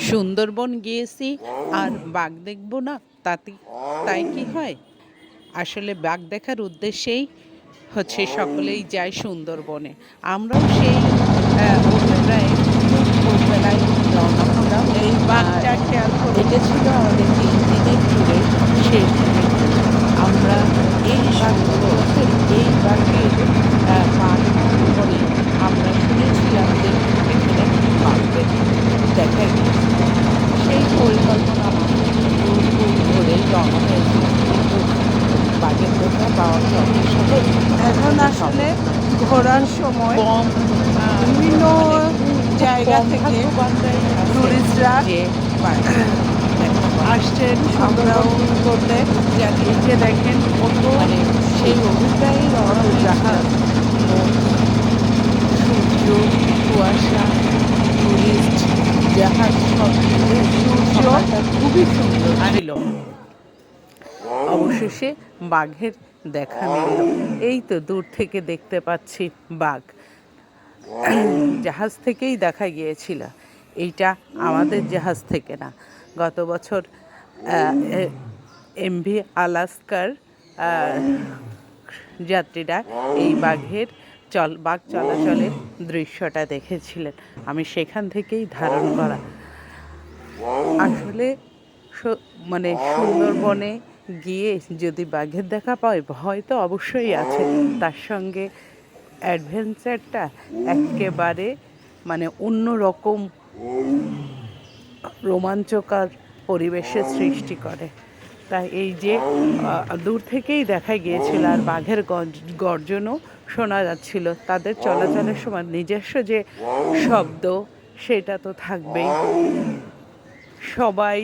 সুন্দরবন গিয়েছি আর বাঘ দেখব না, তাতে তাই কি হয়? আসলে বাঘ দেখার উদ্দেশ্যেই সকলেই যায় সুন্দরবনে। আমরাও সেই ভোরবেলায় খুব ভোরবেলায় রওনা হলাম। এই বাঘটা খেয়াল করুন। এটা ছিল আমাদের 3 দিনের ট্যুরের শেষ দিনের ট্যুর। আমরা এই বছর এই বাঘের পা পরে আমরা শুনেছিলাম যে এখানে বাঘদের দেখা গিয়েছিল। সেই পরিকল্পনা মাফিক দূর ধরে রওনা হয়েছিলাম, কিন্তু বাঘের দেখা পাওয়া অতি সহজ। এখন আসলে ঘোরার সময় কম বিভিন্ন জায়গা কম থেকে ভাগ্যবানরাই আছে টুরিস্টরা যে বাঘ দেখা পায়। আসছেন আমরাও সুন্দরবন করতে। জানি এই যে দেখেন কত মানে সেই অভিপ্রায়ই রওনা জাহাজ, হয়েছিলাম। সূর্য, কুয়াশা, টুরিস্ট, জাহাজ সব মিলে সূর্যটা খুবই সুন্দর ছিল। অবশেষে বাঘের দেখা মিলল। এই তো দূর থেকে দেখতে পাচ্ছি বাঘ। জাহাজ থেকেই দেখা গিয়েছিল। এইটা আমাদের জাহাজ থেকে না। গত বছর এমভি আলাস্কার যাত্রীরা এই বাঘ চলাচলের দৃশ্যটা দেখেছিলেন। আমি সেখান থেকেই ধারণ করা। আসলে মানে সুন্দরবনে গিয়ে যদি বাঘের দেখা পাই, ভয় তো অবশ্যই আছে, তার সঙ্গে অ্যাডভেঞ্চারটা একেবারে মানে অন্যরকম রোমাঞ্চকর পরিবেশের সৃষ্টি করে। তাই এই যে দূর থেকেই দেখা গিয়েছিল, আর বাঘের গর্জনও শোনা যাচ্ছিল। তাদের চলাচলের সময় নিজস্ব যে শব্দ, সেটা তো থাকবেই। সবাই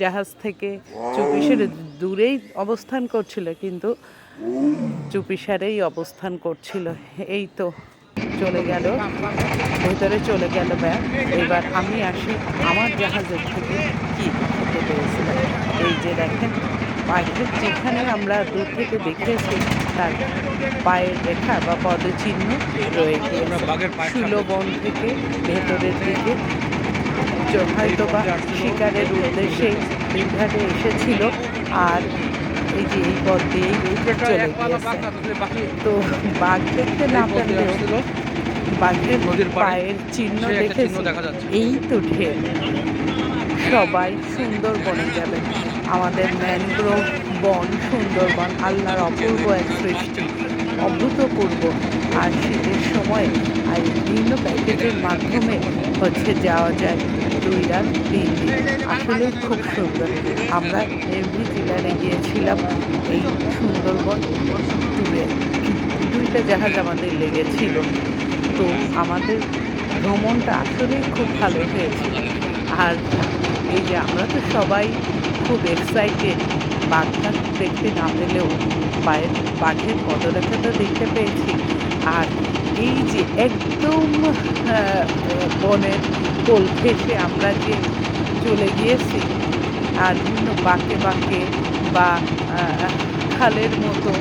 জাহাজ থেকে চুপিসারে দূরেই অবস্থান করছিল, কিন্তু চুপিসারেই অবস্থান করছিল। এই তো চলে গেল, ভেতরে চলে গেল ব্যাগ। এবার আমি আসি আমার জাহাজের থেকে কি দেখতে পেয়েছিলাম। এই যে দেখেন, বাঘের যেখানে আমরা দূর থেকে দেখেছি তার পায়ের রেখা বা পদচিহ্ন রয়ে গিয়েছে। সুলবন থেকে ভেতরের দিকে হয়তো বা শিকারের উদ্দেশ্যে বিভ্রাটে এসেছিল, আর এই যে এই পথ দিয়েই চলে গিয়েছে। তো বাঘ দেখতে না পারলেও বাঘের পায়ের চিহ্ন দেখে এই তো ঢের। সবাই সুন্দরবনে যাবেন। আমাদের ম্যানগ্রোভ বন, সুন্দরবন আল্লাহর অপূর্ব এক সৃষ্টি, অভূতপূর্ব। আর শীতের সময় আর বিভিন্ন প্যাকেজের মাধ্যমে যাওয়া যায় 2 রাত 3 দিন। আসলে খুব সুন্দর। আমরা এমভি জেলারে গিয়েছিলাম এই সুন্দরবন ট্যুরে। 2টা জাহাজ আমাদের লেগেছিল। তো আমাদের ভ্রমণটা আসলেই খুব ভালো হয়েছিল। আর এই যে আমরা তো সবাই খুব এক্সাইটেড, বাঘটা দেখতে না পেলেও বাঘের পদরেখাটা দেখতে পেয়েছি। আর এই যে একদম বনের কোল ঘেঁষে আমরা যে চলে গিয়েছি, আর বিভিন্ন বাঁকে বাঁকে বা খালের মতো